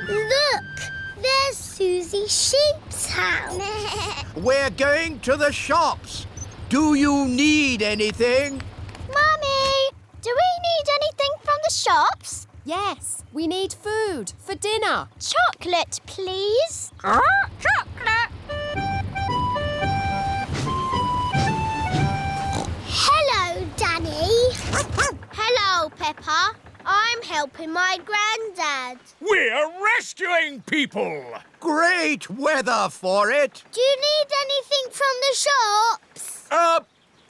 Look, there's Susie Sheep's house. We're going to the shops. Do you need anything? Mummy, do we need anything from the shops? Yes, we need food for dinner. Chocolate, please. Chocolate! Hello, Danny. Hello, Peppa. I'm helping my granddad. We're rescuing people. Great weather for it. Do you need anything from the shops?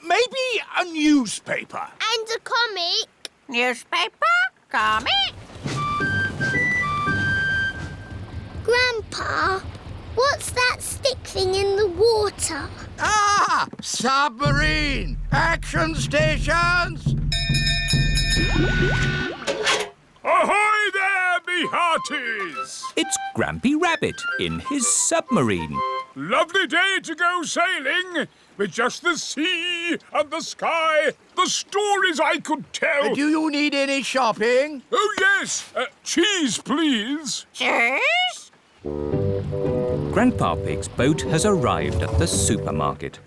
Maybe a newspaper. And a comic? Newspaper? Comic? Grandpa, what's that stick thing in the water? Ah! Submarine! Action stations! Ahoy there, me hearties! It's Grampy Rabbit in his submarine. Lovely day to go sailing with just the sea and the sky. The stories I could tell. Do you need any shopping? Oh, yes. Cheese, please. Cheese? Grandpa Pig's boat has arrived at the supermarket.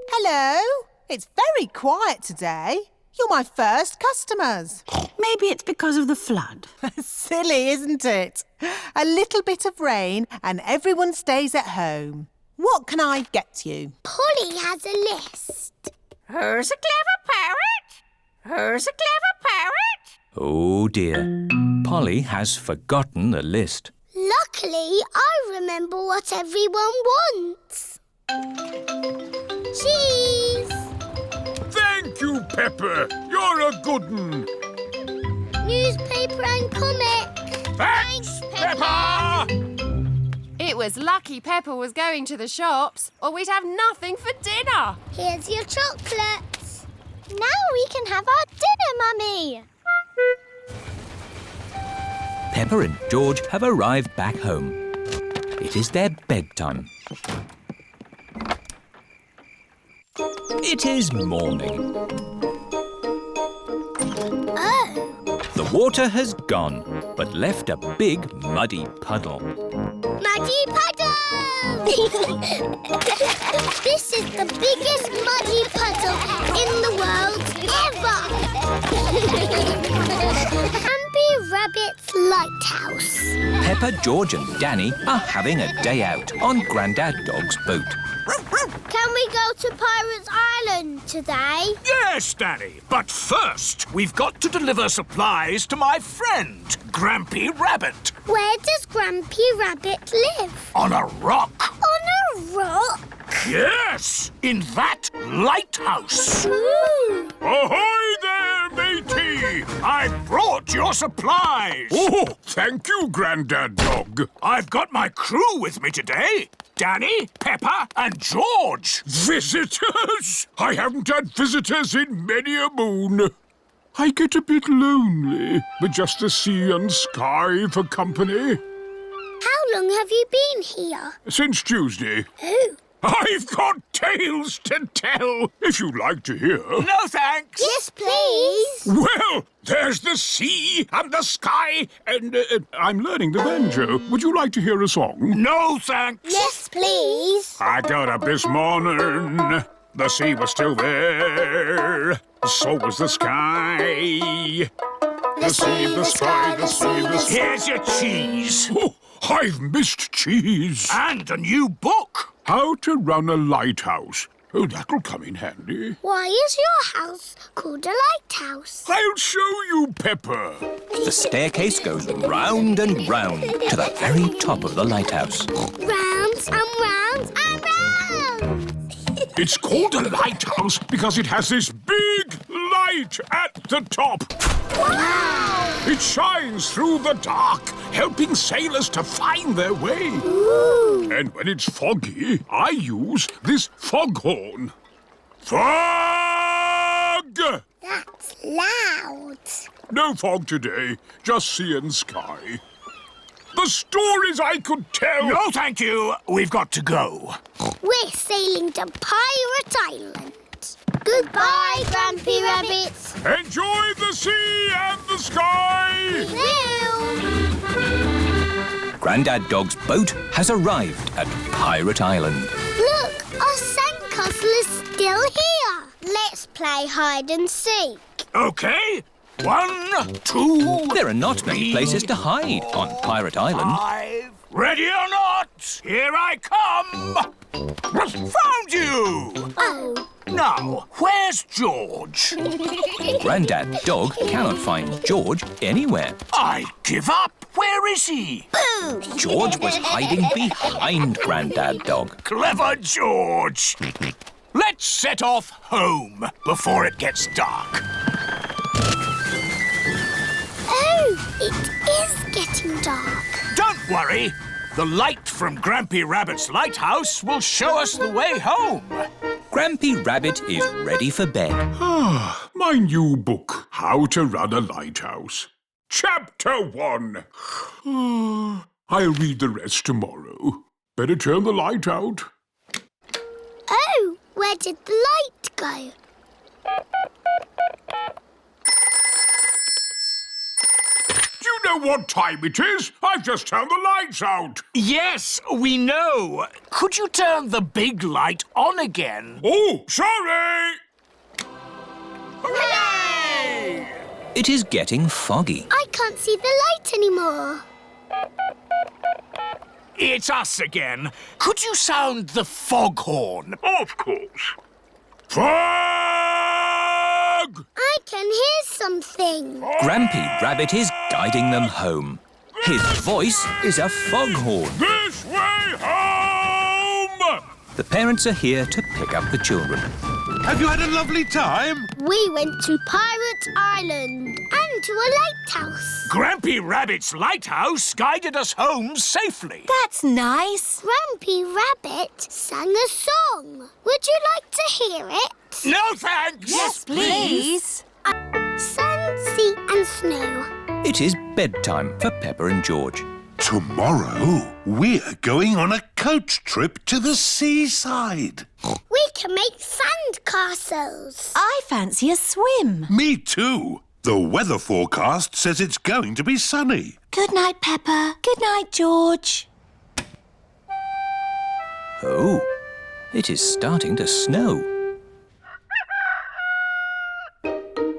Hello. It's very quiet today. You're my first customers. Maybe it's because of the flood. Silly, isn't it? A little bit of rain and everyone stays at home. What can I get you? Polly has a list. Who's a clever parrot? Who's a clever parrot? Oh dear. Polly has forgotten the list. Luckily, I remember what everyone wants. Cheese! Thank you, Pepper. You're a good un. Newspaper and comic. Thanks, Peppa! It was lucky Peppa was going to the shops, or we'd have nothing for dinner. Here's your chocolates. Now we can have our dinner, Mummy. Peppa and George have arrived back home. It is their bedtime. It is morning. Oh. The water has gone, but left a big muddy puddle. Muddy puddle! This is the biggest muddy puddle in the world ever! Grampy Rabbit's lighthouse. Peppa, George and Danny are having a day out on Grandad Dog's boat. Can we go to Pirates Island today? Yes, Danny. But first, we've got to deliver supplies to my friend, Grampy Rabbit. Where does Grampy Rabbit live? On a rock. On a rock? Yes, in that lighthouse. Ooh. Ahoy there, matey! I've brought your supplies. Oh, thank you, Grandad Dog. I've got my crew with me today. Danny, Peppa and George. Visitors? I haven't had visitors in many a moon. I get a bit lonely with just the sea and sky for company. How long have you been here? Since Tuesday. Oh. I've got tales to tell, if you'd like to hear. No, thanks. Yes, please. Well, there's the sea and the sky, and I'm learning the banjo. Would you like to hear a song? No, thanks. Yes, please. I got up this morning. The sea was still there. So was the sky. The sea, the sky, the sea, the sky. Here's your cheese. Oh, I've missed cheese. And a new book. How to run a lighthouse. Oh, that'll come in handy. Why is your house called a lighthouse? I'll show you, Peppa. The staircase goes round and round to the very top of the lighthouse. Round and round and round. It's called a lighthouse because it has this big light at the top. Wow! It shines through the dark, helping sailors to find their way. Ooh. And when it's foggy, I use this foghorn. Fog! That's loud. No fog today, just sea and sky. The stories I could tell... No, thank you. We've got to go. We're sailing to Pirate Island. Goodbye, Grampy Rabbit. Enjoy the sea and the sky! Will. Grandad Dog's boat has arrived at Pirate Island. Look, our sandcastle is still here. Let's play hide and seek. OK. 1, 2... There are not many places to hide on Pirate Island. 5. Ready or not, here I come. Found you. Oh. Now, where's George? Grandad Dog cannot find George anywhere. I give up. Where is he? Boo! George was hiding behind Grandad Dog. Clever George. Let's set off home before it gets dark. Oh, it is getting dark. Don't worry. The light from Grampy Rabbit's lighthouse will show us the way home. Grampy Rabbit is ready for bed. My new book, How to Run a Lighthouse. Chapter 1. I'll read the rest tomorrow. Better turn the light out. Oh, where did the light go? Do you know what time it is? I've just turned the lights out. Yes, we know. Could you turn the big light on again? Oh, sorry! Hooray! It is getting foggy. I can't see the light anymore. It's us again. Could you sound the foghorn? Of course. Fog! I can hear something. Grampy Rabbit is guiding them home. His voice is a foghorn. This way home! The parents are here to pick up the children. Have you had a lovely time? We went to Pirate Island and to a lighthouse. Grampy Rabbit's lighthouse guided us home safely. That's nice. Grampy Rabbit sang a song. Would you like to hear it? No, thanks. Yes, please. Sun, sea and snow. It is bedtime for Peppa and George. Tomorrow, we're going on a coach trip to the seaside. We can make sand castles. I fancy a swim. Me too. The weather forecast says it's going to be sunny. Good night, Peppa. Good night, George. Oh, it is starting to snow.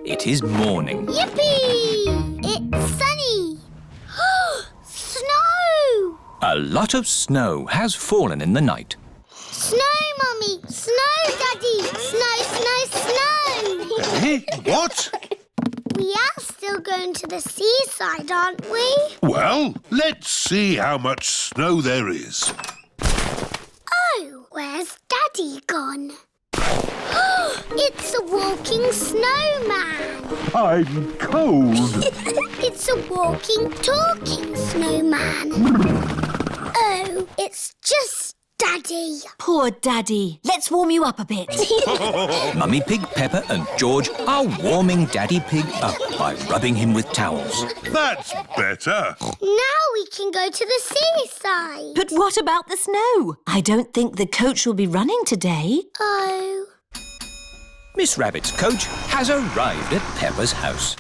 It is morning. Yippee! It's sunny. Snow! A lot of snow has fallen in the night. Snow, Mummy! Snow, Daddy! Snow, snow, snow! Eh? What? We are still going to the seaside, aren't we? Well, let's see how much snow there is. Oh, where's Daddy gone? It's a walking snowman. I'm cold. It's a walking, talking snowman. Oh, it's just Daddy. Poor Daddy. Let's warm you up a bit. Mummy Pig, Peppa and George are warming Daddy Pig up by rubbing him with towels. That's better. Now we can go to the seaside. But what about the snow? I don't think the coach will be running today. Oh. Miss Rabbit's coach has arrived at Peppa's house.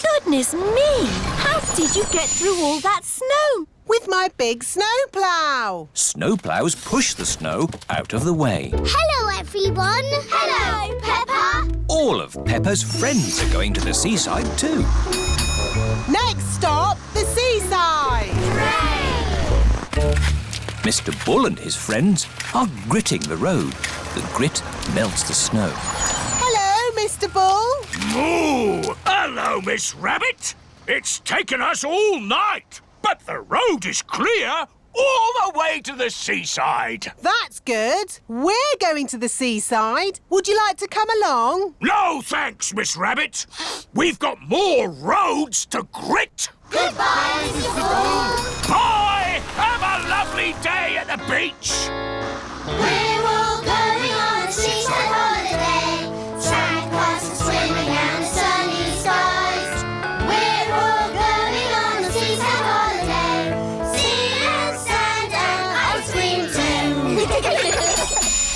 Goodness me! How did you get through all that snow? With my big snowplow. Snowplows push the snow out of the way. Hello, everyone. Hello, Peppa. All of Peppa's friends are going to the seaside too. Next stop, the seaside. Hooray! Mr. Bull and his friends are gritting the road. The grit melts the snow. Hello, Mr. Bull. Moo! Hello, Miss Rabbit. It's taken us all night, but the road is clear all the way to the seaside. That's good. We're going to the seaside. Would you like to come along? No, thanks, Miss Rabbit. We've got more roads to grit. Goodbye, Mr. Bull. Bye! Have a lovely day at the beach. We're all going on a seaside holiday. Sandcastles swimming and sunny skies. We're all going on a seaside holiday. Sea and sand and ice cream too.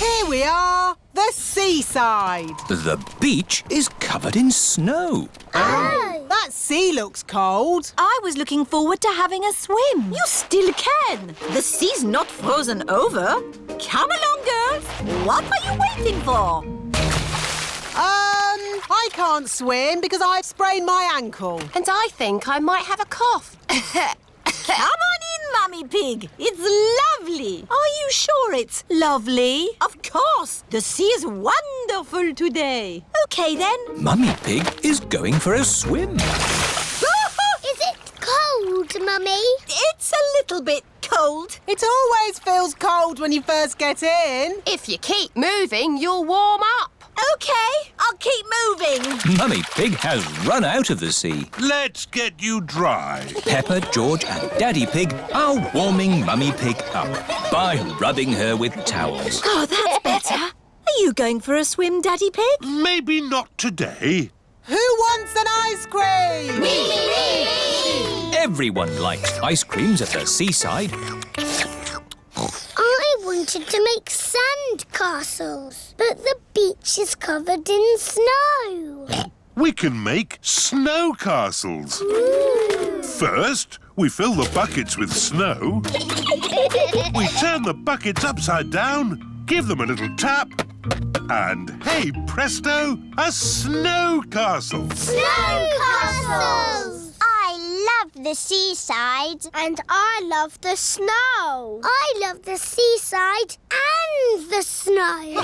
Here we are, the seaside. The beach is covered in snow. Oh. That sea looks cold. I was looking forward to having a swim. You still can. The sea's not frozen over. Come along, girls. What are you waiting for? I can't swim because I've sprained my ankle. And I think I might have a cough. Come on in, Mummy Pig. It's lovely. Are you sure it's lovely? Of course. The sea is wonderful today. OK, then. Mummy Pig is going for a swim. Is it cold, Mummy? It's a little bit cold. It always feels cold when you first get in. If you keep moving, you'll warm up. OK, I'll keep moving. Mummy Pig has run out of the sea. Let's get you dry. Peppa, George and Daddy Pig are warming Mummy Pig up by rubbing her with towels. Oh, that's better. Are you going for a swim, Daddy Pig? Maybe not today. Who wants an ice cream? Me! Everyone likes ice creams at the seaside. I wanted to make sand castles, but the beach is covered in snow. We can make snow castles. First, we fill the buckets with snow. We turn the buckets upside down, give them a little tap, and hey presto, a snow castle. Snow castles! I love the seaside. And I love the snow. I love the seaside and the snow.